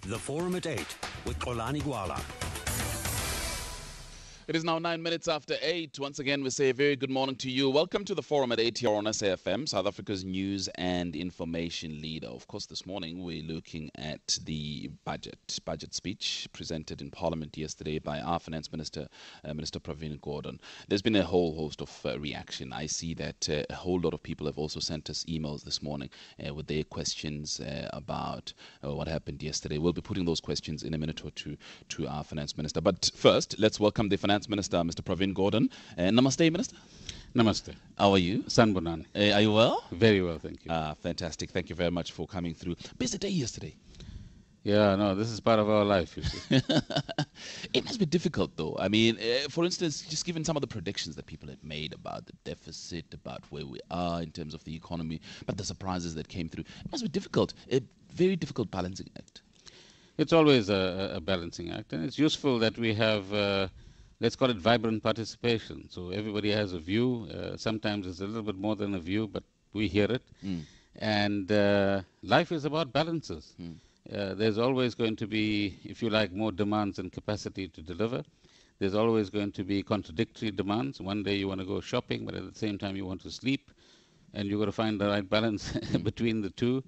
The Forum at 8 with Xolani Gwala. It is now 9 minutes after 8. Once again, we say a very good morning to you. Welcome to the Forum at 8 here on SAfm, South Africa's news and information leader. Of course, this morning we're looking at the budget speech presented in Parliament yesterday by our Finance Minister, Minister Pravin Gordhan. There's been a whole host of reaction. I see that a whole lot of people have also sent us emails this morning with their questions about what happened yesterday. We'll be putting those questions in a minute or two to our Finance Minister. But first, let's welcome the Finance Minister, Mr. Pravin Gordhan. Namaste, Minister. Namaste. How are you? Sanbonani. Are you well? Very well, thank you. Fantastic. Thank you very much for coming through. Busy day yesterday. Yeah, no, this is part of our life, you see. It must be difficult, though. I mean, for instance, just given some of the predictions that people had made about the deficit, about where we are in terms of the economy, but the surprises that came through, it must be difficult, a very difficult balancing act. It's always a balancing act, and it's useful that we have, let's call it vibrant participation. So everybody has a view. Sometimes it's a little bit more than a view, but we hear it. And life is about balances. There's always going to be, if you like, more demands and capacity to deliver. There's always going to be contradictory demands. One day you want to go shopping, but at the same time you want to sleep. And you've got to find the right balance between the two.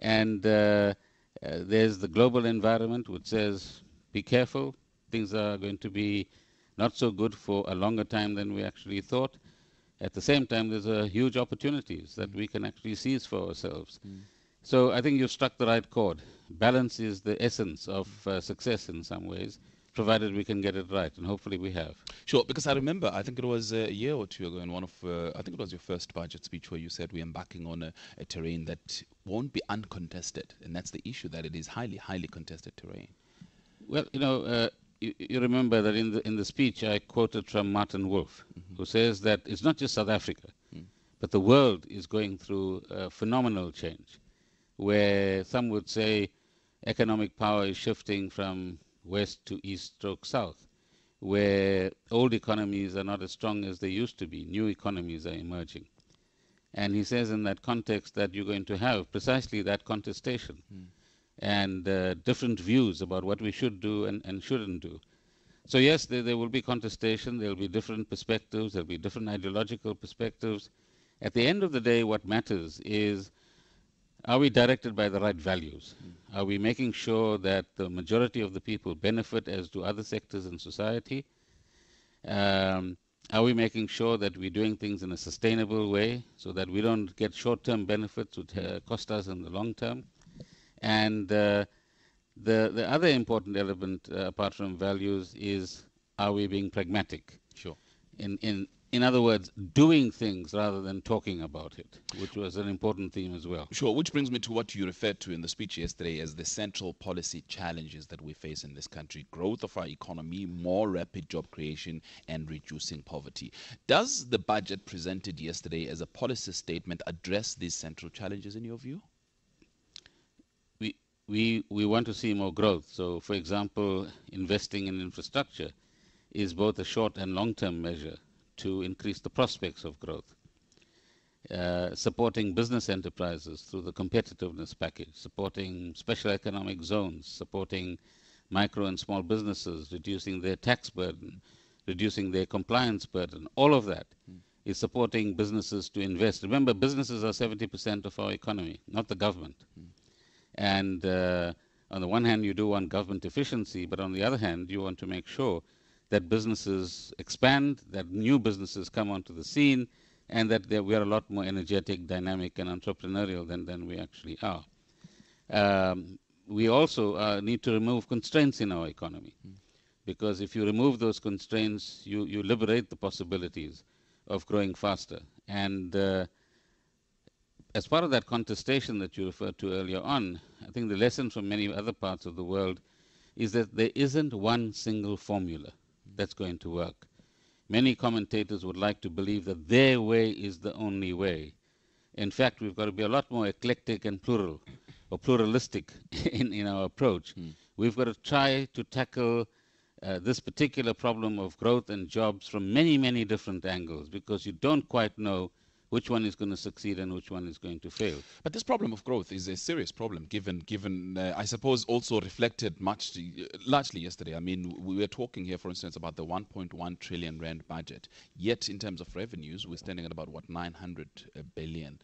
And there's the global environment which says, be careful. Things are going to be not so good for a longer time than we actually thought. At the same time, there's a huge opportunities that we can actually seize for ourselves. So I think you've struck the right chord. Balance is the essence of success in some ways, provided we can get it right, and hopefully we have. Sure, because I remember, I think it was a year or two ago in one of, I think it was your first budget speech where you said we're embarking on a terrain that won't be uncontested, and that's the issue, that it is highly, highly contested terrain. Well, you know, you remember that in the speech I quoted from Martin Wolf, who says that it's not just South Africa, but the world is going through a phenomenal change, where some would say economic power is shifting from west to east stroke south, where old economies are not as strong as they used to be. New economies are emerging. And he says in that context that you're going to have precisely that contestation and different views about what we should do and shouldn't do. So yes, there will be contestation, there will be different perspectives, there will be different ideological perspectives. At the end of the day, what matters is, are we directed by the right values? Are we making sure that the majority of the people benefit as do other sectors in society? Are we making sure that we're doing things in a sustainable way so that we don't get short-term benefits which cost us in the long term? And the other important element, apart from values, is, are we being pragmatic? Sure. In other words, doing things rather than talking about it, which was an important theme as well. Sure, which brings me to what you referred to in the speech yesterday as the central policy challenges that we face in this country: growth of our economy, more rapid job creation, and reducing poverty. Does the budget presented yesterday as a policy statement address these central challenges in your view? We want to see more growth. So, for example, investing in infrastructure is both a short and long-term measure to increase the prospects of growth. Supporting business enterprises through the competitiveness package, supporting special economic zones, supporting micro and small businesses, reducing their tax burden, reducing their compliance burden, all of that is supporting businesses to invest. Remember, businesses are 70% of our economy, not the government. And on the one hand, you do want government efficiency, but on the other hand, you want to make sure that businesses expand, that new businesses come onto the scene, and that we are a lot more energetic, dynamic, and entrepreneurial than we actually are. We also need to remove constraints in our economy, because if you remove those constraints, you liberate the possibilities of growing faster. And as part of that contestation that you referred to earlier on, I think the lesson from many other parts of the world is that there isn't one single formula that's going to work. Many commentators would like to believe that their way is the only way. In fact, we've got to be a lot more eclectic and plural, or pluralistic in our approach. We've got to try to tackle this particular problem of growth and jobs from many, many different angles, because you don't quite know which one is going to succeed and which one is going to fail. But this problem of growth is a serious problem, given I suppose also reflected largely yesterday. I mean, we were talking here, for instance, about the 1.1 trillion rand budget. Yet, in terms of revenues, we're standing at about 900 billion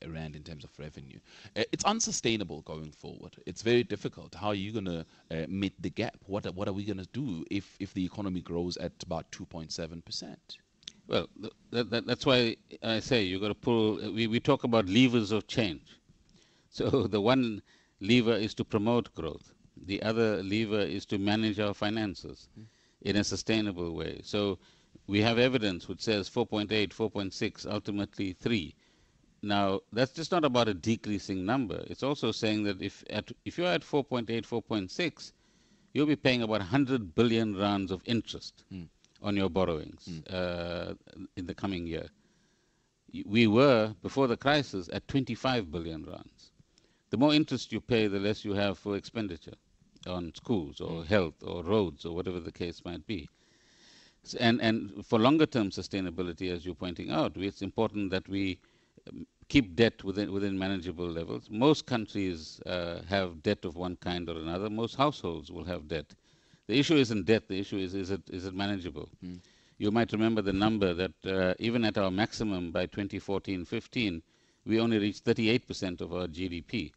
rand in terms of revenue. It's unsustainable going forward. It's very difficult. How are you going to meet the gap? What are we going to do if the economy grows at about 2.7%? Well, that's why I say you've got to pull. We talk about levers of change. So the one lever is to promote growth. The other lever is to manage our finances in a sustainable way. So we have evidence which says 4.8, 4.6, ultimately 3. Now, that's just not about a decreasing number. It's also saying that if you're at 4.8, 4.6, you'll be paying about 100 billion rands of interest on your borrowings in the coming year. We were, before the crisis, at 25 billion rands. The more interest you pay, the less you have for expenditure on schools or health or roads or whatever the case might be. And for longer term sustainability, as you're pointing out, it's important that we keep debt within manageable levels. Most countries have debt of one kind or another. Most households will have debt. The issue isn't debt. The issue is it manageable? You might remember the number that even at our maximum by 2014-15, we only reached 38% of our GDP.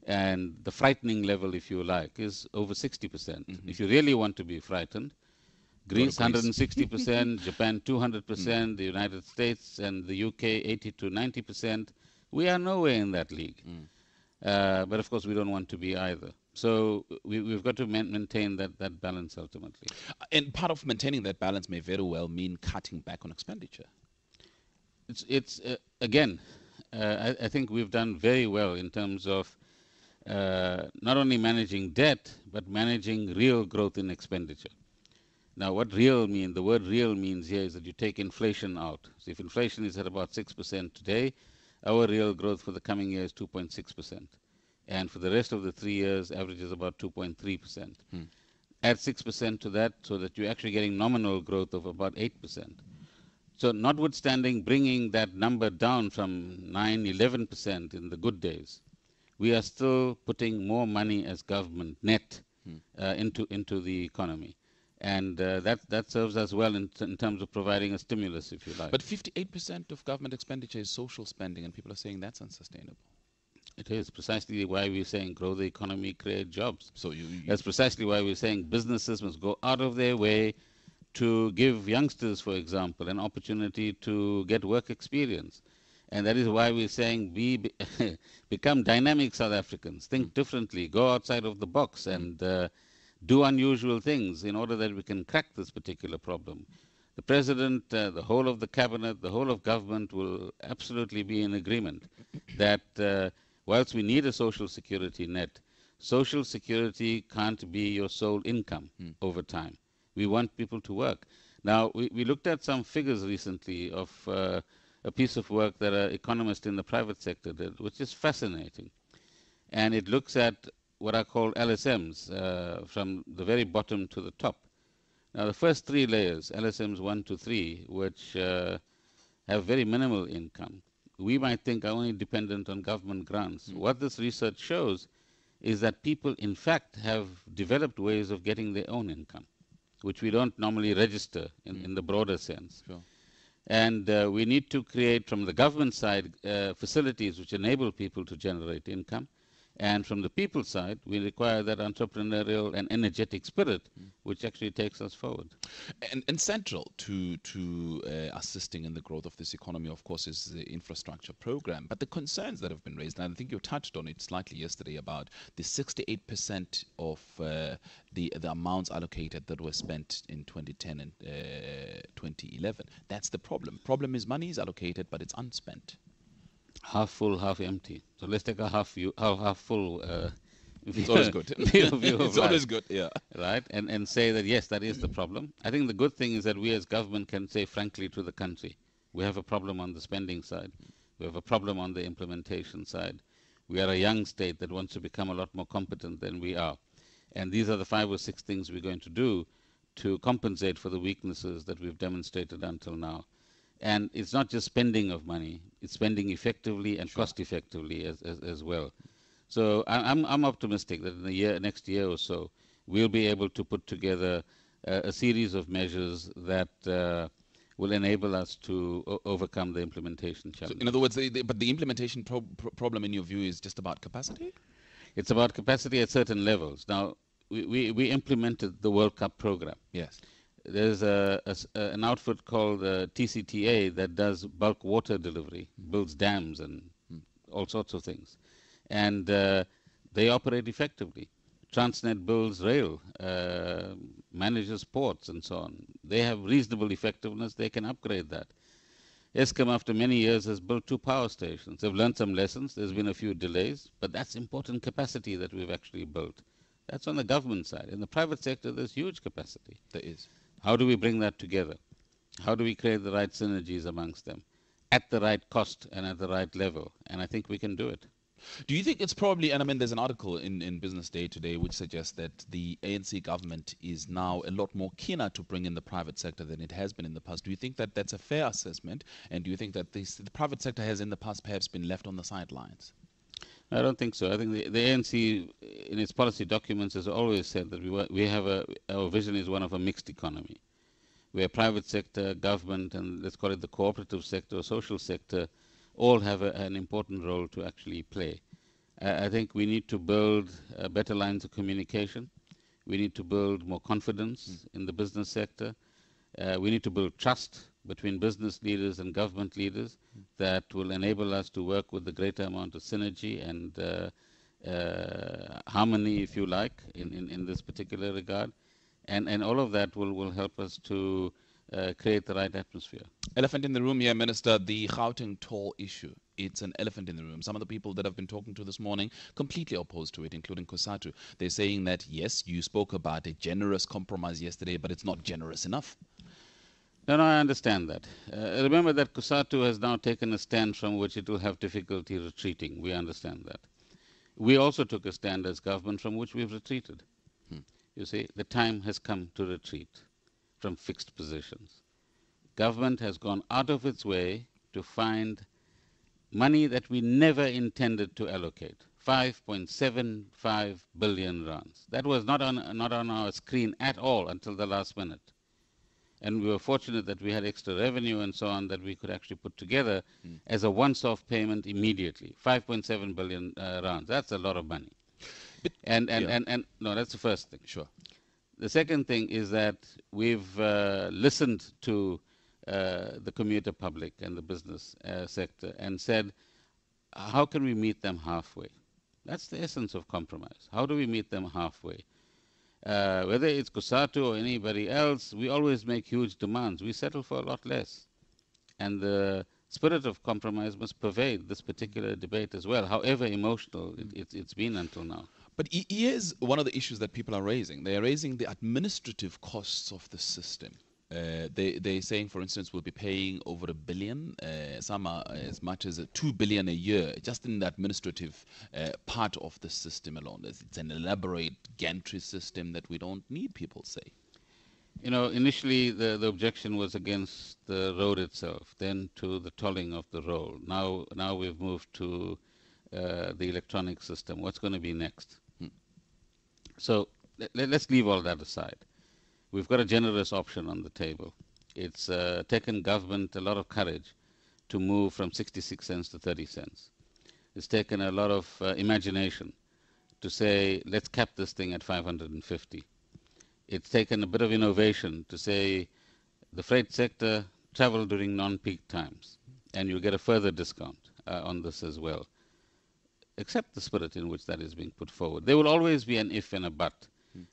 And the frightening level, if you like, is over 60%. If you really want to be frightened, Greece 160%, Japan 200%, the United States and the UK 80 to 90%. We are nowhere in that league. But of course, we don't want to be either. So we've got to maintain that balance ultimately. And part of maintaining that balance may very well mean cutting back on expenditure. It's again, I think we've done very well in terms of not only managing debt, but managing real growth in expenditure. Now, what real mean? The word real means here is that you take inflation out. So if inflation is at about 6% today, our real growth for the coming year is 2.6%. And for the rest of the 3 years, average is about 2.3%. Add 6% to that so that you're actually getting nominal growth of about 8%. So notwithstanding bringing that number down from 9, 11% in the good days, we are still putting more money as government net into the economy. And that serves us well in terms of providing a stimulus, if you like. But 58% of government expenditure is social spending, and people are saying that's unsustainable. It is precisely why we're saying grow the economy, create jobs. So that's precisely why we're saying businesses must go out of their way to give youngsters, for example, an opportunity to get work experience. And that is why we're saying become dynamic South Africans, think differently, go outside of the box and do unusual things in order that we can crack this particular problem. The President, the whole of the Cabinet, the whole of government will absolutely be in agreement that whilst we need a social security net, social security can't be your sole income over time. We want people to work. Now, we looked at some figures recently of a piece of work that an economist in the private sector did, which is fascinating. And it looks at what are called LSMs, from the very bottom to the top. Now, the first 3 layers, LSMs 1 to 3, which have very minimal income, we might think are only dependent on government grants. What this research shows is that people, in fact, have developed ways of getting their own income, which we don't normally register in the broader sense. Sure. And we need to create, from the government side, facilities which enable people to generate income. And from the people side, we require that entrepreneurial and energetic spirit, which actually takes us forward. And central to assisting in the growth of this economy, of course, is the infrastructure program. But the concerns that have been raised, and I think you touched on it slightly yesterday, about the 68% of the amounts allocated that were spent in 2010 and 2011. That's the problem. Problem is money is allocated, but it's unspent. Half full, half empty. So let's take a half full it's always good. It's always good, yeah. Right? And say that, yes, that is the problem. I think the good thing is that we as government can say frankly to the country, we have a problem on the spending side. We have a problem on the implementation side. We are a young state that wants to become a lot more competent than we are. And these are the 5 or 6 things we're going to do to compensate for the weaknesses that we've demonstrated until now. And it's not just spending of money, it's spending effectively and cost effectively as well. So I'm optimistic that in the next year or so, we'll be able to put together a series of measures that will enable us to overcome the implementation challenge. So in other words, but the implementation problem in your view is just about capacity? It's about capacity at certain levels. Now, we implemented the World Cup program. Yes. There's an outfit called TCTA that does bulk water delivery, builds dams and all sorts of things. And they operate effectively. Transnet builds rail, manages ports and so on. They have reasonable effectiveness. They can upgrade that. Eskom, after many years, has built 2 power stations. They've learned some lessons. There's been a few delays, but that's important capacity that we've actually built. That's on the government side. In the private sector, there's huge capacity. There is. How do we bring that together? How do we create the right synergies amongst them at the right cost and at the right level? And I think we can do it. Do you think it's probably, and I mean, there's an article in Business Day today which suggests that the ANC government is now a lot more keener to bring in the private sector than it has been in the past. Do you think that that's a fair assessment? And do you think that the private sector has in the past perhaps been left on the sidelines? I don't think so. I think the ANC, in its policy documents, has always said that we have our vision is one of a mixed economy, where private sector, government, and let's call it the cooperative sector or social sector, all have an important role to actually play. I think we need to build better lines of communication. We need to build more confidence in the business sector. We need to build trust between business leaders and government leaders that will enable us to work with a greater amount of synergy and harmony, if you like, in this particular regard. And all of that will help us to create the right atmosphere. Elephant in the room here, Minister, the Gauteng toll issue. It's an elephant in the room. Some of the people that I've been talking to this morning completely opposed to it, including Kosatu. They're saying that, yes, you spoke about a generous compromise yesterday, but it's not generous enough. No, I understand that. Remember that Kosatu has now taken a stand from which it will have difficulty retreating. We understand that. We also took a stand as government from which we've retreated. You see, the time has come to retreat from fixed positions. Government has gone out of its way to find money that we never intended to allocate. 5.75 billion rands. That was not on our screen at all until the last minute. And we were fortunate that we had extra revenue and so on that we could actually put together as a once-off payment immediately. 5.7 billion rands. That's a lot of money. And no, that's the first thing. Sure. The second thing is that we've listened to the commuter public and the business sector and said, how can we meet them halfway? That's the essence of compromise. How do we meet them halfway? Whether it's Kosatu or anybody else, we always make huge demands. We settle for a lot less. And the spirit of compromise must pervade this particular debate as well, however emotional it's been until now. But here's one of the issues that people are raising. They are raising the administrative costs of the system. They're saying, for instance, we'll be paying over $1 billion, some are as much as $2 billion a year, just in the administrative part of the system alone. It's an elaborate gantry system that we don't need, people say. You know, initially the objection was against the road itself, then to the tolling of the roll. Now we've moved to the electronic system. What's going to be next? So let's leave all that aside. We've got a generous option on the table. It's taken government a lot of courage to move from 66 cents to 30 cents. It's taken a lot of imagination to say, let's cap this thing at 550. It's taken a bit of innovation to say the freight sector travel during non-peak times, and you'll get a further discount on this as well. Accept the spirit in which that is being put forward. There will always be an if and a but.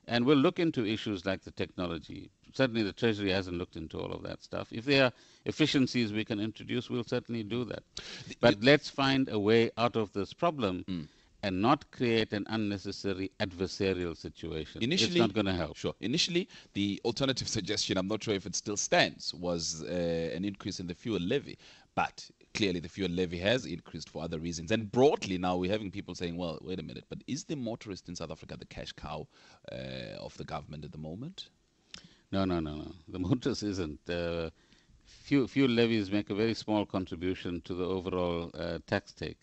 And we'll look into issues like the technology. Certainly the Treasury hasn't looked into all of that stuff. If there are efficiencies we can introduce, we'll certainly do that. But let's find a way out of this problem and not create an unnecessary adversarial situation. It's not going to help. Sure. Initially, the alternative suggestion, I'm not sure if it still stands, was an increase in the fuel levy. But clearly the fuel levy has increased for other reasons. And broadly now we're having people saying, well, wait a minute, but is the motorist in South Africa the cash cow of the government at the moment? No. The motorist isn't. fuel levies make a very small contribution to the overall tax take.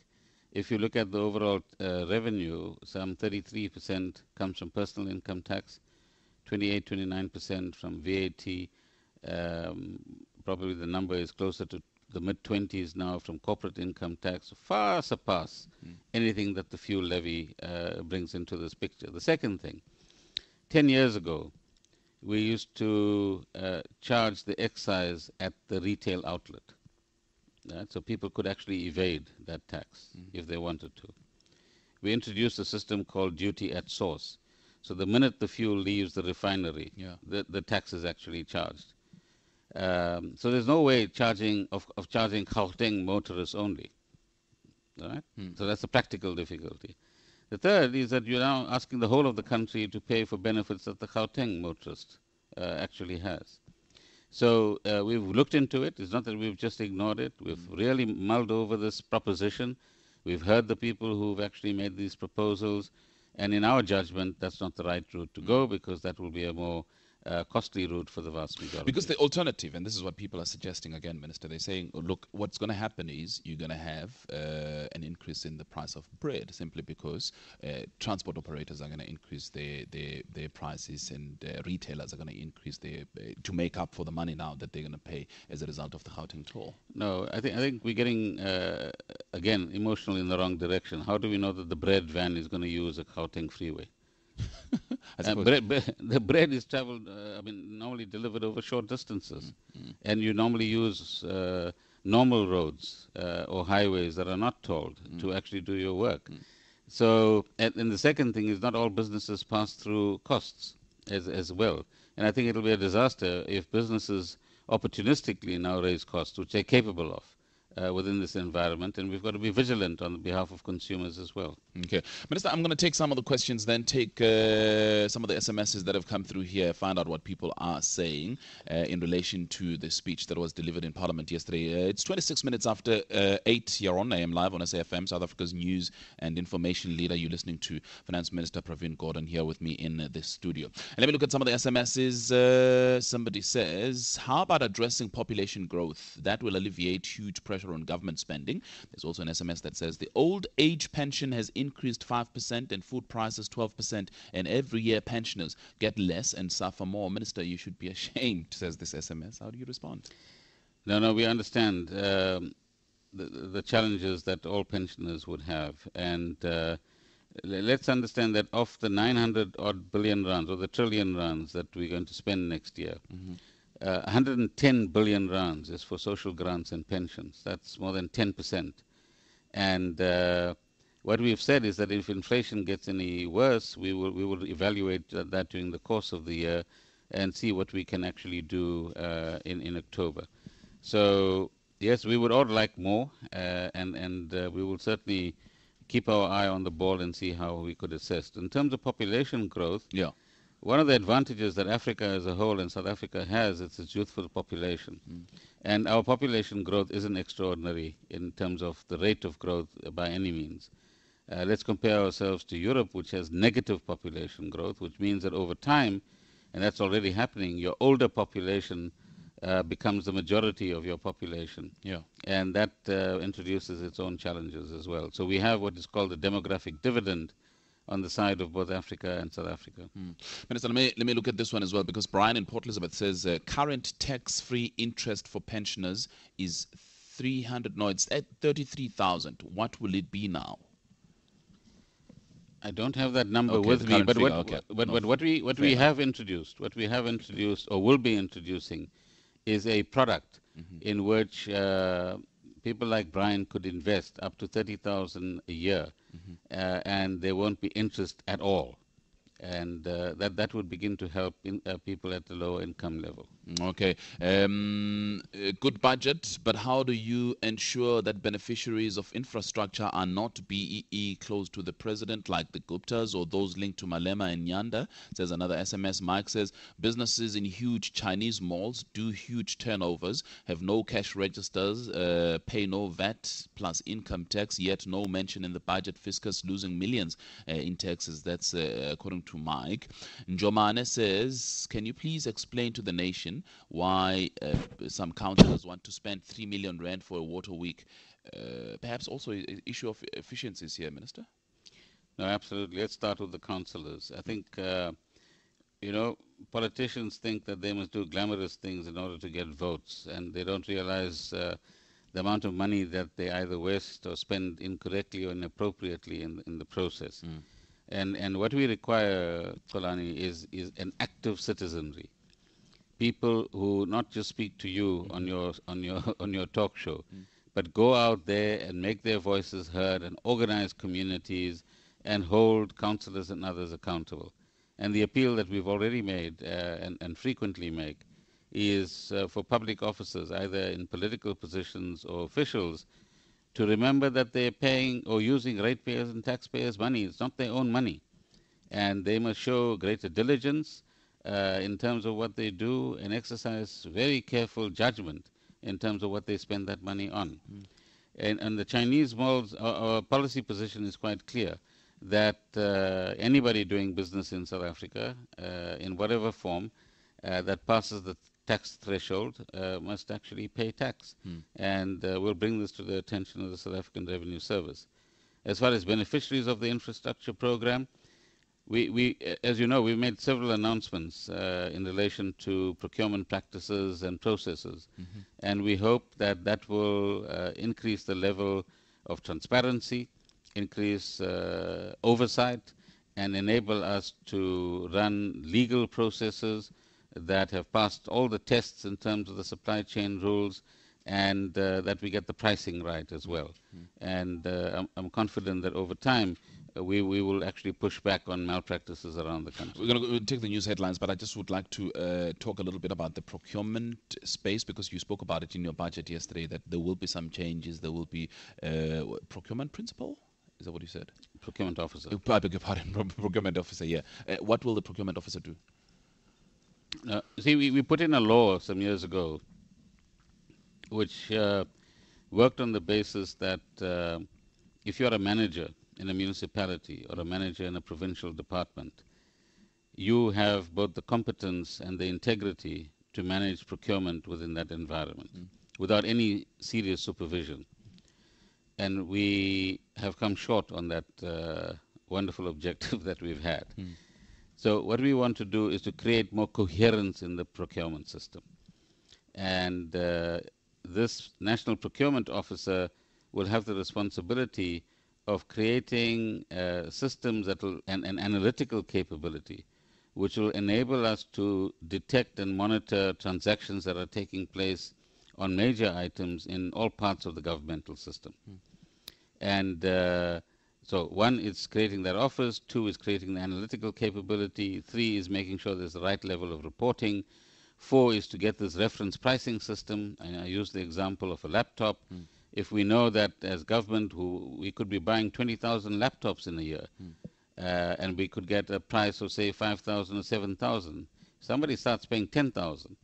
If you look at the overall revenue, some 33% comes from personal income tax, 29% from VAT. Probably the number is closer to the mid-20s now from corporate income tax, far surpass anything that the fuel levy brings into this picture. The second thing, 10 years ago, we used to charge the excise at the retail outlet. Right? So people could actually evade that tax if they wanted to. We introduced a system called duty at source. So the minute the fuel leaves the refinery, the tax is actually charged. So there's no way of charging Gauteng motorists only. Right? So that's a practical difficulty. The third is that you're now asking the whole of the country to pay for benefits that the Gauteng motorist actually has. So we've looked into it. It's not that we've just ignored it. We've really mulled over this proposition. We've heard the people who've actually made these proposals. And in our judgment, that's not the right route to go, because that will be a more costly route for the vast majority. Because the alternative, and this is what people are suggesting again, Minister, they're saying, oh, look, what's going to happen is you're going to have an increase in the price of bread, simply because transport operators are going to increase their prices, and retailers are going to increase to make up for the money now that they're going to pay as a result of the Gauteng toll. No, I think we're getting, again, emotional in the wrong direction. How do we know that the bread van is going to use a Gauteng freeway? The bread is traveled, normally delivered over short distances. And you normally use normal roads or highways that are not tolled to actually do your work. So, and the second thing is not all businesses pass through costs as well. And I think it'll be a disaster if businesses opportunistically now raise costs, which they're capable of. Within this environment, and we've got to be vigilant on behalf of consumers as well. Okay. Minister, I'm going to take some of the questions, then take some of the SMSs that have come through here, find out what people are saying in relation to the speech that was delivered in Parliament yesterday. It's 26 minutes after 8 here on AM Live on SAfm, South Africa's news and information leader. You're listening to Finance Minister Pravin Gordhan here with me in the studio. And let me look at some of the SMSs. Somebody says, how about addressing population growth? That will alleviate huge pressure on government spending. There's also an SMS that says the old age pension has increased 5% and food prices 12%, and every year pensioners get less and suffer more. Minister, you should be ashamed, says this SMS. How do you respond? No, we understand the challenges that all pensioners would have, and let's understand that of the 900 odd billion rands, or the trillion rands that we're going to spend next year, 110 billion rands is for social grants and pensions. That's more than 10%. And what we've said is that if inflation gets any worse, we will evaluate that during the course of the year and see what we can actually do in October. So yes, we would all like more, and we will certainly keep our eye on the ball and see how we could assist. In terms of population growth, one of the advantages that Africa as a whole and South Africa has is its youthful population. And our population growth isn't extraordinary in terms of the rate of growth by any means. Let's compare ourselves to Europe, which has negative population growth, which means that over time, and that's already happening, your older population becomes the majority of your population. And that introduces its own challenges as well. So we have what is called the demographic dividend on the side of both Africa and South Africa. Minister, let me look at this one as well, because Brian in Port Elizabeth says current tax-free interest for pensioners is 33,000. What will it be now? I don't have that number with me, but what we have introduced or will be introducing is a product in which people like Brian could invest up to 30,000 a year, and there won't be interest at all. And that would begin to help people at the lower income level. Okay. Good budget, but how do you ensure that beneficiaries of infrastructure are not BEE close to the president, like the Guptas or those linked to Malema and Nyanda? Says another SMS. Mike says, businesses in huge Chinese malls do huge turnovers, have no cash registers, pay no VAT plus income tax, yet no mention in the budget. Fiscus losing millions in taxes. That's according to Mike. Njomane says, can you please explain to the nation explain why some councillors want to spend 3 million rand for a water week. Perhaps also an issue of efficiencies here, Minister? No, absolutely. Let's start with the councillors. I think, you know, politicians think that they must do glamorous things in order to get votes, and they don't realize the amount of money that they either waste or spend incorrectly or inappropriately in the process. And what we require, Xolani, is an active citizenry. People who not just speak to you on your talk show, but go out there and make their voices heard and organize communities and hold councillors and others accountable. And the appeal that we've already made and frequently make is for public officers, either in political positions or officials, to remember that they're paying or using ratepayers and taxpayers' money. It's not their own money. And they must show greater diligence in terms of what they do and exercise very careful judgment in terms of what they spend that money on. And the Chinese malls, our policy position is quite clear that anybody doing business in South Africa, in whatever form, that passes the tax threshold must actually pay tax. And we'll bring this to the attention of the South African Revenue Service. As far as beneficiaries of the infrastructure program, we as you know, we've made several announcements in relation to procurement practices and processes. And we hope that that will increase the level of transparency, increase oversight, and enable us to run legal processes that have passed all the tests in terms of the supply chain rules, and that we get the pricing right as well. And I'm confident that over time we will actually push back on malpractices around the country. We're going to take the news headlines, but I just would like to talk a little bit about the procurement space, because you spoke about it in your budget yesterday, that there will be some changes. There will be procurement principal? Is that what you said? Procurement officer. I beg your pardon, procurement officer, yeah. What will the procurement officer do? See, we put in a law some years ago which worked on the basis that if you're a manager in a municipality or a manager in a provincial department, you have both the competence and the integrity to manage procurement within that environment without any serious supervision. And we have come short on that wonderful objective that we've had. So what we want to do is to create more coherence in the procurement system. And this National Procurement Officer will have the responsibility of creating systems that will, and an analytical capability, which will enable us to detect and monitor transactions that are taking place on major items in all parts of the governmental system. And so 1 is creating that office, 2 is creating the analytical capability, 3 is making sure there's the right level of reporting, 4 is to get this reference pricing system. And I use the example of a laptop. If we know that as government we could be buying 20,000 laptops in a year, and we could get a price of say 5,000 or 7,000, somebody starts paying 10,000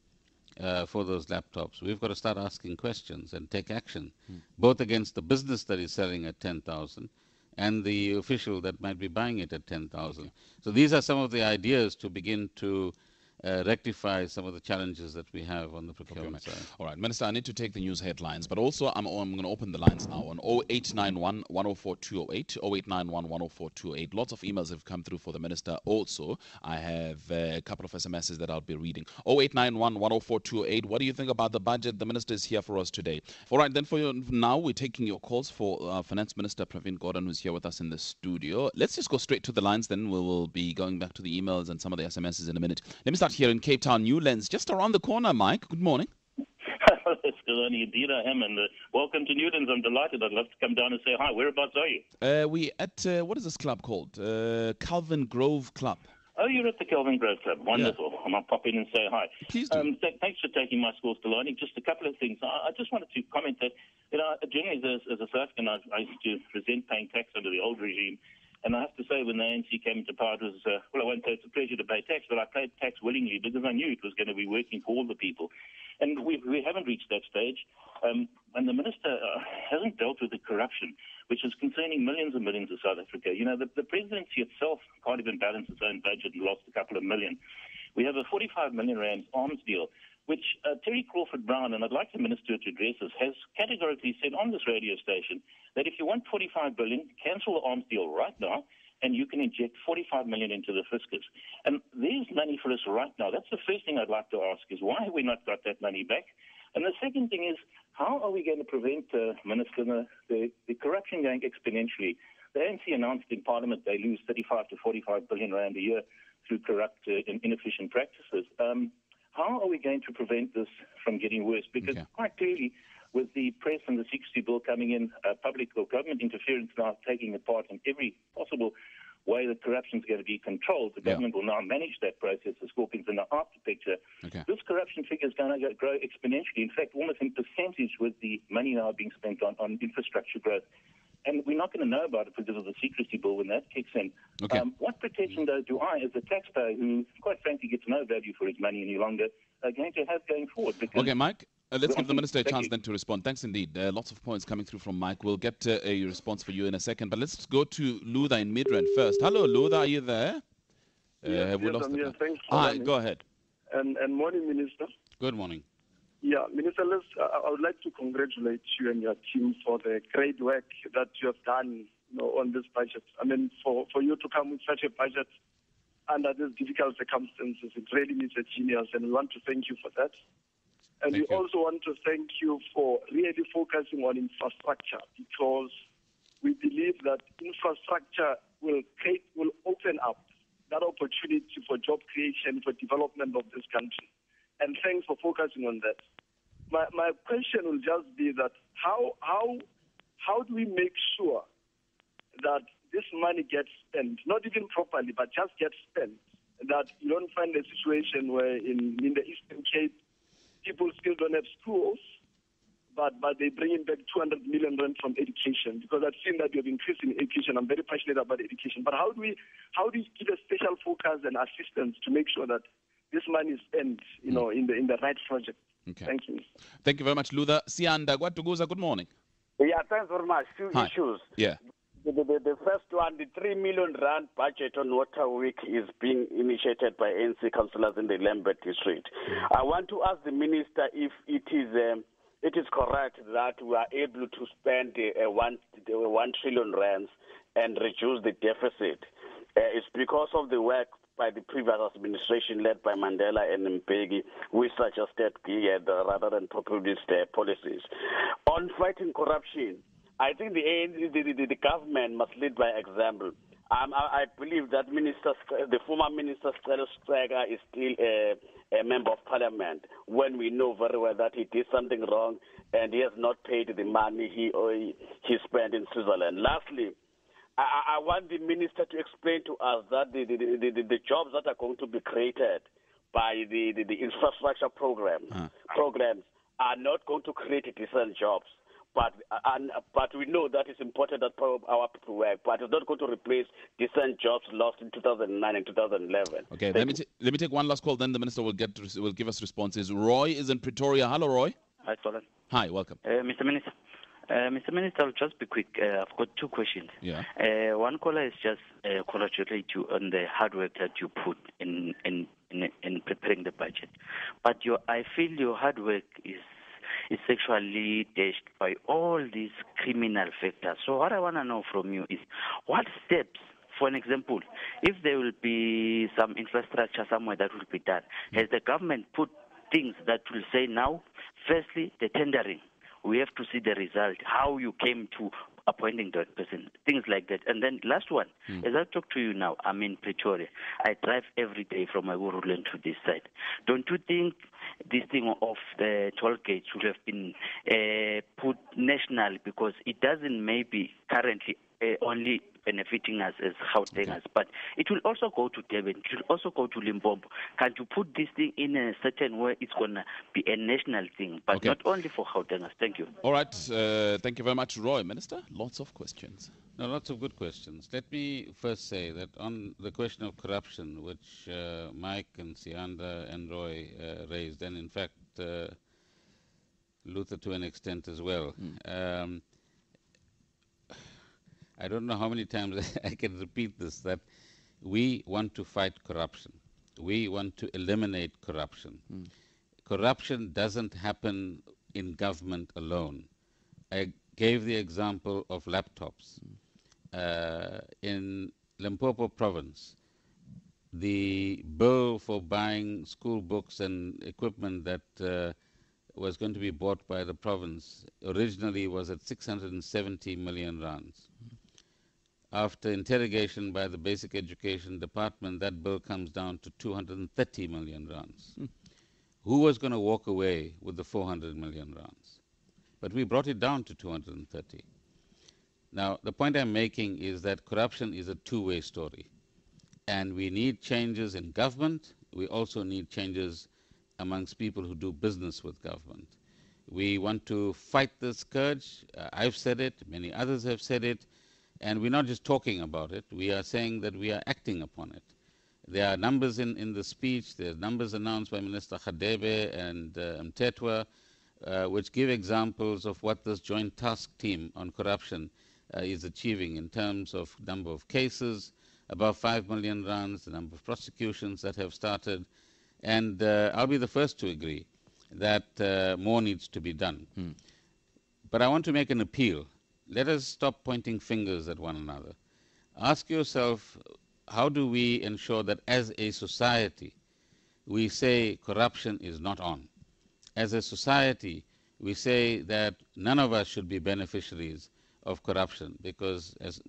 for those laptops. We've got to start asking questions and take action, both against the business that is selling at 10,000 and the official that might be buying it at 10,000. So these are some of the ideas to begin to rectify some of the challenges that we have on the procurement side. All right, Minister, I need to take the news headlines, but also I'm going to open the lines now on 0891 104 208, 0891 104 208. Lots of emails have come through for the Minister. Also, I have a couple of SMSs that I'll be reading. 0891 104 208. What do you think about the budget? The Minister is here for us today. All right, then now we're taking your calls for Finance Minister Pravin Gordhan, who's here with us in the studio. Let's just go straight to the lines, then we will be going back to the emails and some of the SMSs in a minute. Let me start here in Ktown, Newlands, just around the corner. Mike, good morning. It's Xolani, indeed I am, and welcome to Newlands. I'm delighted. I'd love to come down and say hi. Whereabouts are you? We at, what is this club called? Calvin Grove Club. Oh, you're at the Calvin Grove Club. Wonderful. Yeah. I'll pop in and say hi. Please do. Thanks for taking my calls, Xolani. Just a couple of things. I just wanted to comment that, generally as a South African, I used to resent paying tax under the old regime. And I have to say, when the ANC came into power, it was, I won't say it's a pleasure to pay tax, but I paid tax willingly because I knew it was going to be working for all the people. And we haven't reached that stage. And the Minister hasn't dealt with the corruption, which is concerning millions and millions of South Africa. The presidency itself can't even balance its own budget and lost a couple of million. We have a 45 million rand arms deal which Terry Crawford Brown, and I'd like the Minister to address this, has categorically said on this radio station that if you want 45 billion, cancel the arms deal right now, and you can inject 45 million into the fiscus. And there's money for us right now. That's the first thing I'd like to ask is why have we not got that money back? And the second thing is, how are we going to prevent, Minister, the corruption going exponentially? The ANC announced in Parliament they lose 35 to 45 billion rand a year through corrupt and inefficient practices. How are we going to prevent this from getting worse? Because quite clearly, with the press and the 60 bill coming in, public or government interference now taking a part in every possible way that corruption is going to be controlled, the government will now manage that process. The Scorpions in the after picture. This corruption figure is going to grow exponentially. In fact, almost in percentage with the money now being spent on infrastructure growth. And we're not going to know about it because of the secrecy bill when that kicks in. What protection, though, do I, as a taxpayer who, quite frankly, gets no value for his money any longer, going to have going forward? Okay, Mike, let's give the Minister a chance then to respond. Thanks indeed. Lots of points coming through from Mike. We'll get a response for you in a second. But let's go to Luther in Midrand first. Hello, Luther. Are you there? Have we lost the thanks Hi, go ahead. And morning, Minister. Good morning. Yeah, Minister, I would like to congratulate you and your team for the great work that you have done on this budget. I mean, for you to come with such a budget under these difficult circumstances, it really needs a genius, and we want to thank you for that. And we also want to thank you for really focusing on infrastructure, because we believe that infrastructure will open up that opportunity for job creation, for development of this country. And thanks for focusing on that. My question will just be that how do we make sure that this money gets spent, not even properly, but just gets spent, that you don't find a situation where in the Eastern Cape, people still don't have schools, but they bring in back 200 million rand from education, because I've seen that you have increased in education. I'm very passionate about education. But how do we give a special focus and assistance to make sure that this money is spent, in the right project? Thank you. Thank you very much, Luther. Sianda Gwatuguza, good morning. Yeah, thanks very much. Few issues. Yeah. The first one, the 3 million rand budget on Water Week is being initiated by ANC councillors in the Lambert district. I want to ask the minister if it is correct that we are able to spend 1 trillion rands and reduce the deficit. It's because of the work by the previous administration led by Mandela and Mbeki, we suggested rather than populist policies. On fighting corruption, I think the government must lead by example. I believe that the former Minister Streger is still a member of parliament, when we know very well that he did something wrong and he has not paid the money he spent in Switzerland. Lastly, I want the minister to explain to us that the jobs that are going to be created by the infrastructure programs are not going to create decent jobs. But we know that it's important that our people work, but it's not going to replace decent jobs lost in 2009 and 2011. Okay, let me take one last call, then the minister will give us responses. Roy is in Pretoria. Hello, Roy. Hi, Xolani. Hi, welcome. Mr. Minister. Mr. Minister, I'll just be quick. I've got two questions. Yeah. One caller is just congratulate you on the hard work that you put in preparing the budget. But I feel your hard work is sexually dashed by all these criminal factors. So what I want to know from you is what steps, for an example, if there will be some infrastructure somewhere that will be done, has the government put things that will say now, firstly, the tendering, we have to see the result, how you came to appointing that person, things like that. And then last one, as I talk to you now, I'm in Pretoria. I drive every day from my Woodland to this side. Don't you think this thing of the toll gates should have been put nationally, because it doesn't maybe currently only benefiting us as Gautengers, but it will also go to Durban, it will also go to Limpopo. Can't you put this thing in a certain way it's going to be a national thing, but not only for Gautengers? Thank you. All right. Thank you very much, Roy. Minister, lots of questions. No, lots of good questions. Let me first say that on the question of corruption, which Mike and Sianda and Roy raised, and in fact Luther to an extent as well, I don't know how many times I can repeat this, that we want to fight corruption. We want to eliminate corruption. corruption doesn't happen in government alone. I gave the example of laptops. In Limpopo province, the bill for buying school books and equipment that was going to be bought by the province originally was at 670 million rands. After interrogation by the Basic Education Department, that bill comes down to 230 million rands. Who was going to walk away with the 400 million rands? But we brought it down to 230. Now, the point I'm making is that corruption is a two-way story. And we need changes in government. We also need changes amongst people who do business with government. We want to fight this scourge. I've said it, many others have said it, and we're not just talking about it. We are saying that we are acting upon it. There are numbers in the speech. There are numbers announced by Minister Khadebe and Mtetwa, which give examples of what this joint task team on corruption is achieving in terms of number of cases, above 5 million rands, the number of prosecutions that have started. And I'll be the first to agree that more needs to be done. But I want to make an appeal. Let us stop pointing fingers at one another. Ask yourself, how do we ensure that as a society we say corruption is not on? As a society, we say that none of us should be beneficiaries of corruption, because as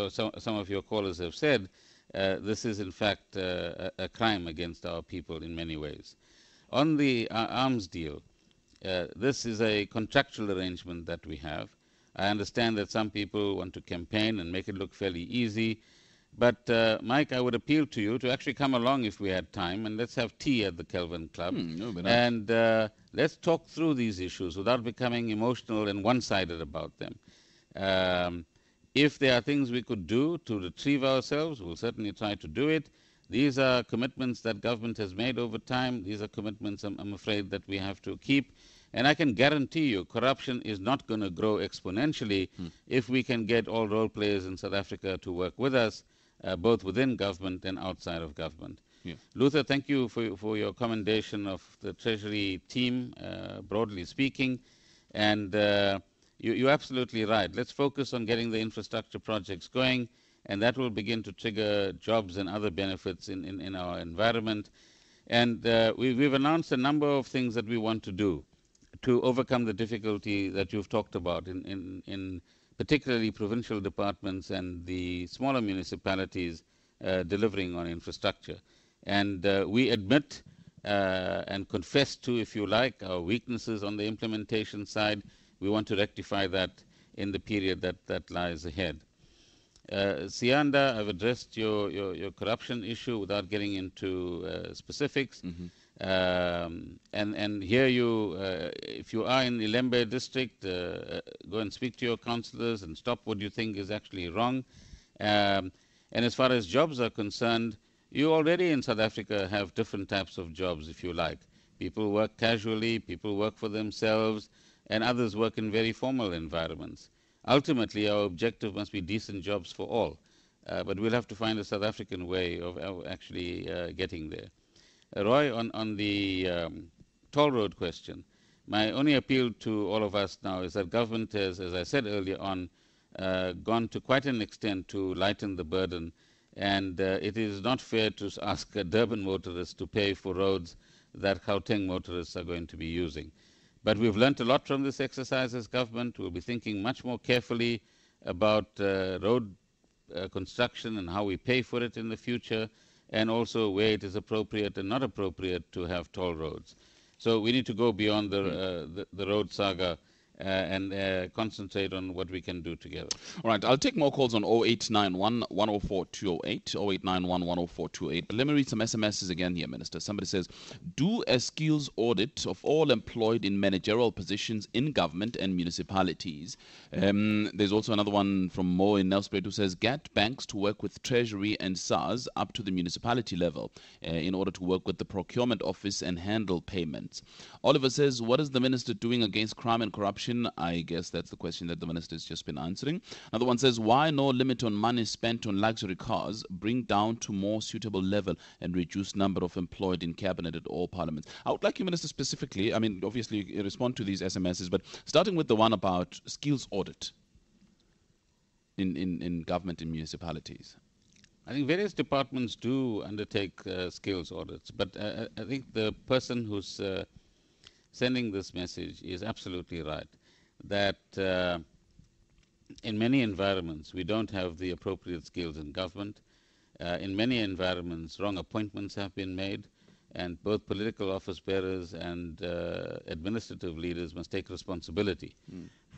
some of your callers have said, this is in fact a crime against our people in many ways. On the arms deal, this is a contractual arrangement that we have. I understand that some people want to campaign and make it look fairly easy, but Mike, I would appeal to you to actually come along if we had time, and let's have tea at the Kelvin Club, and let's talk through these issues without becoming emotional and one-sided about them. If there are things we could do to retrieve ourselves, we'll certainly try to do it. These are commitments that government has made over time. These are commitments I'm afraid that we have to keep. And I can guarantee you corruption is not going to grow exponentially if we can get all role players in South Africa to work with us, both within government and outside of government. Yeah. Luther, thank you for your commendation of the Treasury team, broadly speaking. And you're absolutely right. Let's focus on getting the infrastructure projects going, and that will begin to trigger jobs and other benefits in our environment. And we've announced a number of things that we want to do to overcome the difficulty that you've talked about in particularly provincial departments and the smaller municipalities delivering on infrastructure. And we admit and confess to, if you like, our weaknesses on the implementation side. We want to rectify that in the period that lies ahead. Sianda, I've addressed your corruption issue without getting into specifics. And here if you are in Ilembe district, go and speak to your councillors and stop what you think is actually wrong. And as far as jobs are concerned, you already in South Africa have different types of jobs, if you like. People work casually, people work for themselves, and others work in very formal environments. Ultimately, our objective must be decent jobs for all, but we'll have to find a South African way of actually getting there. Roy, on the toll road question, my only appeal to all of us now is that government has, as I said earlier on, gone to quite an extent to lighten the burden, and it is not fair to ask Durban motorists to pay for roads that Gauteng motorists are going to be using. But we've learnt a lot from this exercise as government. We'll be thinking much more carefully about road construction and how we pay for it in the future, and also where it is appropriate and not appropriate to have toll roads. So we need to go beyond the road saga and concentrate on what we can do together. All right, I'll take more calls on 0891 104 208, 0891 104 208. But let me read some SMSs again here, Minister. Somebody says, do a skills audit of all employed in managerial positions in government and municipalities. There's also another one from Mo in Nelspruit who says, get banks to work with Treasury and SARS up to the municipality level in order to work with the Procurement Office and handle payments. Oliver says, what is the Minister doing against crime and corruption inflation? I guess that's the question that the minister has just been answering. Another one says, why no limit on money spent on luxury cars? Bring down to more suitable level and reduce number of employed in cabinet at all parliaments. I would like you, Minister, specifically, I mean, obviously respond to these SMSs, but starting with the one about skills audit in government and municipalities. I think various departments do undertake skills audits, but I think the person who's sending this message is absolutely right, that in many environments we don't have the appropriate skills in government. In many environments, wrong appointments have been made, and both political office bearers and administrative leaders must take responsibility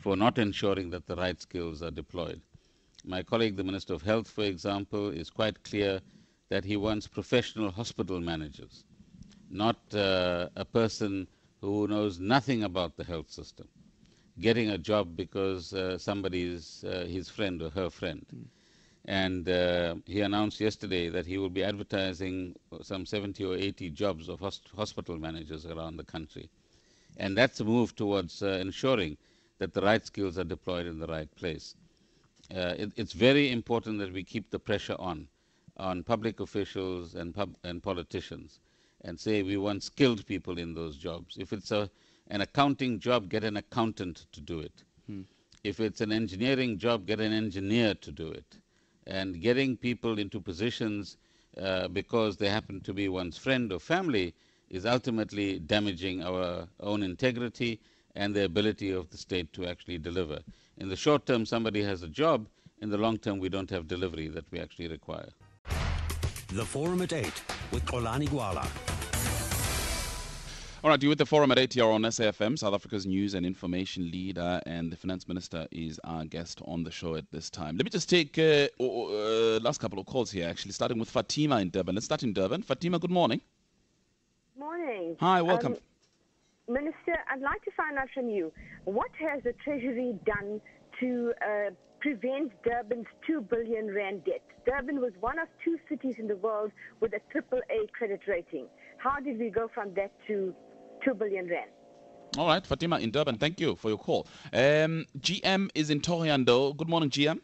for not ensuring that the right skills are deployed. My colleague, the Minister of Health, for example, is quite clear that he wants professional hospital managers, not a person who knows nothing about the health system, getting a job because somebody is his friend or her friend. And he announced yesterday that he will be advertising some 70 or 80 jobs of hospital managers around the country. And that's a move towards ensuring that the right skills are deployed in the right place. It's very important that we keep the pressure on public officials and politicians and say we want skilled people in those jobs. If it's an accounting job, get an accountant to do it. If it's an engineering job, get an engineer to do it. And getting people into positions because they happen to be one's friend or family is ultimately damaging our own integrity and the ability of the state to actually deliver. In the short term, somebody has a job. In the long term, we don't have delivery that we actually require. The Forum at 8 with Xolani Gwala. All right, you're with the Forum at 8 here on SAfm, South Africa's news and information leader, and the Finance Minister is our guest on the show at this time. Let me just take last couple of calls here, actually, starting with Fatima in Durban. Let's start in Durban. Fatima, good morning. Morning. Hi, welcome. Minister, I'd like to find out from you, what has the Treasury done to prevent Durban's 2 billion rand debt? Durban was one of 2 cities in the world with a AAA credit rating. How did we go from that to 2 billion rand? All right, Fatima in Durban, thank you for your call. GM is in Toriando. Good morning, GM.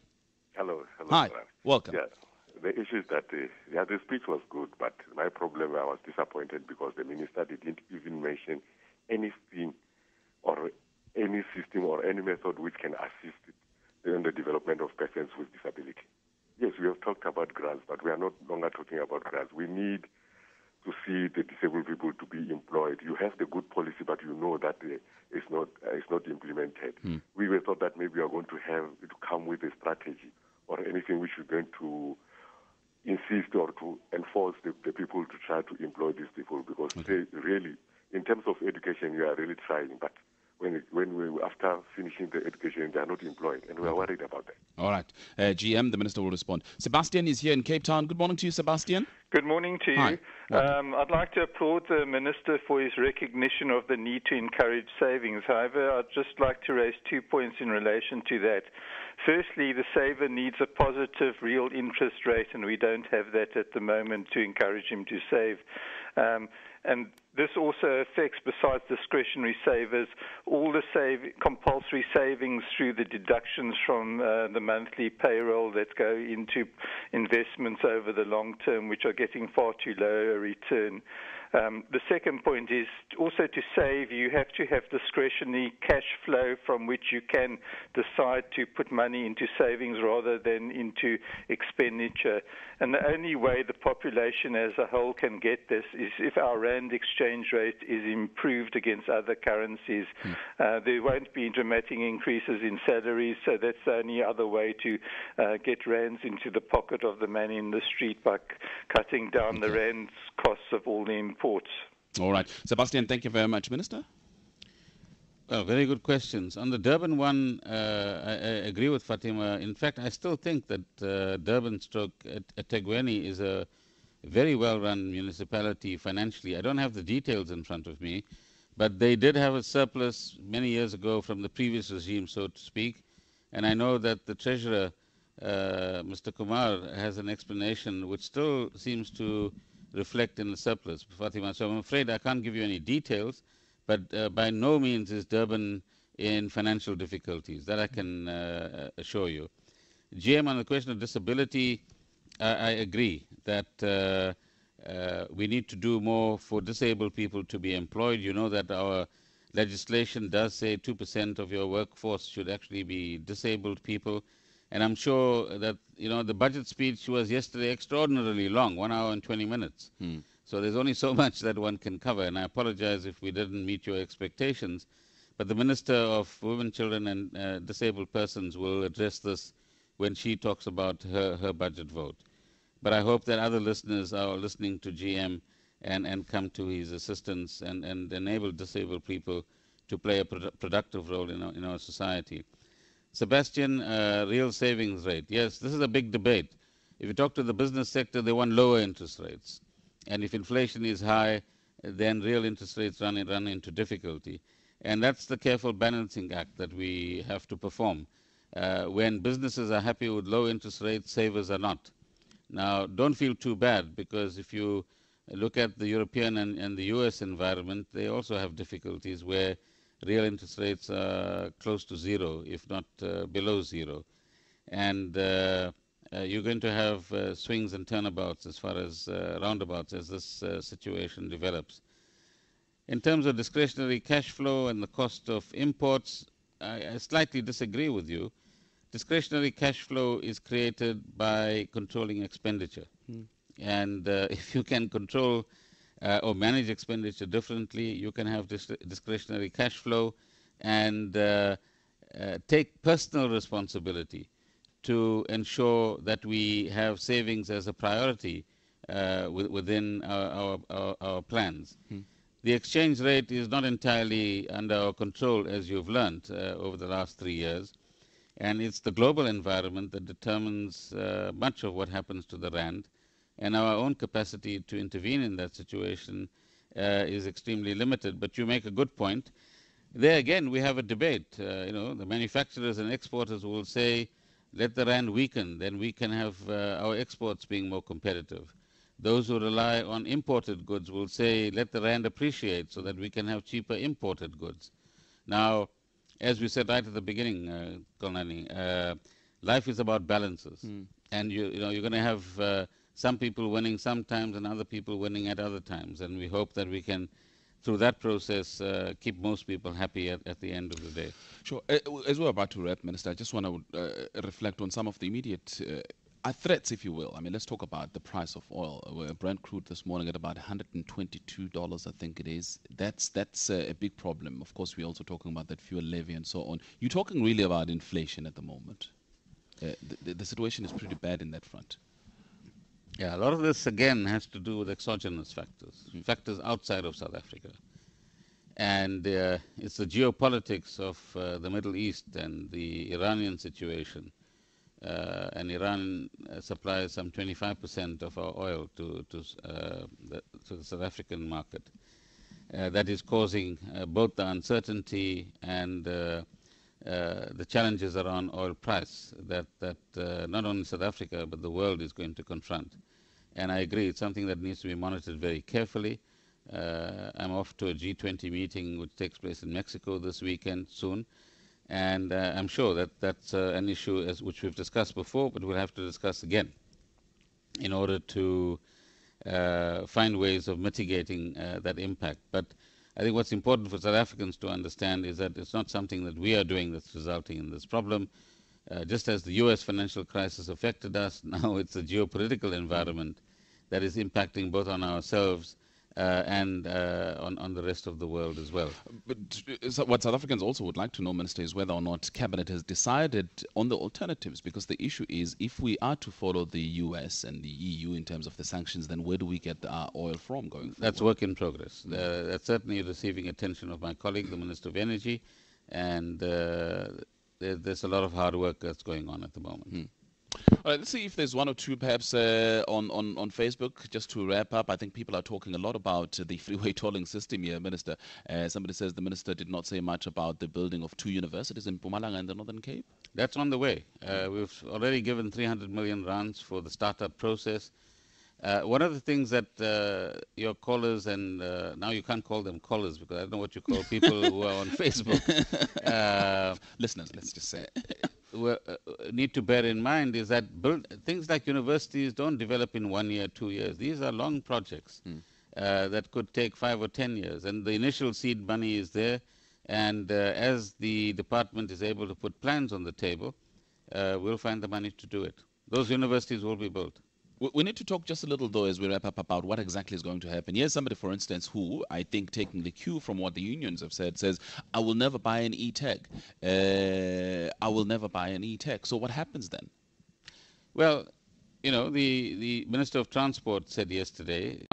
Hello. Hi, welcome. Yeah, the issue is that the speech was good, but my problem, I was disappointed because the minister didn't even mention anything or any system or any method which can assist in the development of persons with disability. Yes, we have talked about grants, but we are no longer talking about grants. We need to see the disabled people to be employed. You have the good policy, but you know that it's not implemented. We thought that maybe we are going to have to come with a strategy or anything which is going to insist or to enforce the people to try to employ these people, because they really, in terms of education, you are really trying, but when we after finishing the education, they are not employed, and we are worried about that. All right. GM, the Minister will respond. Sebastian is here in Cape Town. Good morning to you, Sebastian. Good morning to you. Hi. I'd like to applaud the Minister for his recognition of the need to encourage savings. However, I'd just like to raise 2 points in relation to that. Firstly, the saver needs a positive real interest rate, and we don't have that at the moment to encourage him to save. And this also affects, besides discretionary savers, all the compulsory savings through the deductions from the monthly payroll that go into investments over the long term, which are getting far too low a return. The second point is also to save, you have to have discretionary cash flow from which you can decide to put money into savings rather than into expenditure. And the only way the population as a whole can get this is if our rand exchange rate is improved against other currencies. There won't be dramatic increases in salaries, so that's the only other way to get rands into the pocket of the man in the street by cutting down the rand's costs of all the imports. All right. Sebastian, thank you very much. Minister? Well, very good questions. On the Durban one, I agree with Fatima. In fact, I still think that Durban stroke eThekwini is a very well-run municipality financially. I don't have the details in front of me, but they did have a surplus many years ago from the previous regime, so to speak. And I know that the treasurer, Mr. Kumar, has an explanation which still seems to reflect in the surplus, Fatima. So I'm afraid I can't give you any details, but by no means is Durban in financial difficulties. That I can assure you. GM, on the question of disability, I agree that we need to do more for disabled people to be employed. You know that our legislation does say 2% of your workforce should actually be disabled people. And I'm sure that, the budget speech was yesterday extraordinarily long, 1 hour and 20 minutes. So there's only so much that one can cover. And I apologize if we didn't meet your expectations. But the Minister of Women, Children and Disabled Persons will address this when she talks about her budget vote. But I hope that other listeners are listening to GM and come to his assistance and enable disabled people to play a productive role in our society. Sebastian, real savings rate. Yes, this is a big debate. If you talk to the business sector, they want lower interest rates. And if inflation is high, then real interest rates run into difficulty. And that's the careful balancing act that we have to perform. When businesses are happy with low interest rates, savers are not. Now, don't feel too bad, because if you look at the European and the US environment, they also have difficulties where real interest rates are close to zero, if not below zero. And you're going to have swings and turnabouts as far as roundabouts as this situation develops. In terms of discretionary cash flow and the cost of imports, I slightly disagree with you. Discretionary cash flow is created by controlling expenditure. And if you can control or manage expenditure differently, you can have discretionary cash flow and take personal responsibility to ensure that we have savings as a priority within our plans. The exchange rate is not entirely under our control, as you've learned over the last 3 years. And it's the global environment that determines much of what happens to the rand. And our own capacity to intervene in that situation is extremely limited. But you make a good point. There again, we have a debate. The manufacturers and exporters will say, let the rand weaken, then we can have our exports being more competitive. Those who rely on imported goods will say, let the rand appreciate so that we can have cheaper imported goods. Now, as we said right at the beginning, Xolani, life is about balances. And you're going to have some people winning sometimes and other people winning at other times. And we hope that we can, through that process, keep most people happy at the end of the day. Sure. As we're about to wrap, Minister, I just want to reflect on some of the immediate threats, if you will. I mean, let's talk about the price of oil. Brent crude this morning at about $122, I think it is. That's a big problem. Of course, we're also talking about that fuel levy and so on. You're talking really about inflation at the moment. The situation is pretty bad in that front. Yeah, a lot of this, again, has to do with exogenous factors, factors outside of South Africa. And it's the geopolitics of the Middle East and the Iranian situation. And Iran supplies some 25% of our oil to the South African market. That is causing both the uncertainty and the challenges around oil price that not only South Africa but the world is going to confront. And I agree, it's something that needs to be monitored very carefully. I'm off to a G20 meeting which takes place in Mexico this weekend soon. And I'm sure that that's an issue which we've discussed before, but we'll have to discuss again in order to find ways of mitigating that impact. But I think what's important for South Africans to understand is that it's not something that we are doing that's resulting in this problem. Just as the US financial crisis affected us, now it's a geopolitical environment that is impacting both on ourselves and on the rest of the world as well. But what South Africans also would like to know, Minister, is whether or not Cabinet has decided on the alternatives, because the issue is if we are to follow the US and the EU in terms of the sanctions, then where do we get our oil from going forward? That's work in progress. That's certainly receiving attention of my colleague, the Minister of Energy, and there's a lot of hard work that's going on at the moment. All right, let's see if there's one or two perhaps on Facebook. Just to wrap up, I think people are talking a lot about the freeway tolling system here, Minister. Somebody says the Minister did not say much about the building of 2 universities in Mpumalanga and the Northern Cape. That's on the way. We've already given 300 million rands for the startup process. One of the things that your callers, and now you can't call them callers because I don't know what you call people who are on Facebook. Listeners, let's just say. Need to bear in mind is that things like universities don't develop in 1 year, 2 years. These are long projects that could take 5 or 10 years. And the initial seed money is there. And as the department is able to put plans on the table, we'll find the money to do it. Those universities will be built. We need to talk just a little, though, as we wrap up about what exactly is going to happen. Here's somebody, for instance, who, I think, taking the cue from what the unions have said, says, I will never buy an e-tech. I will never buy an e-tech. So what happens then? Well, you know, the Minister of Transport said yesterday,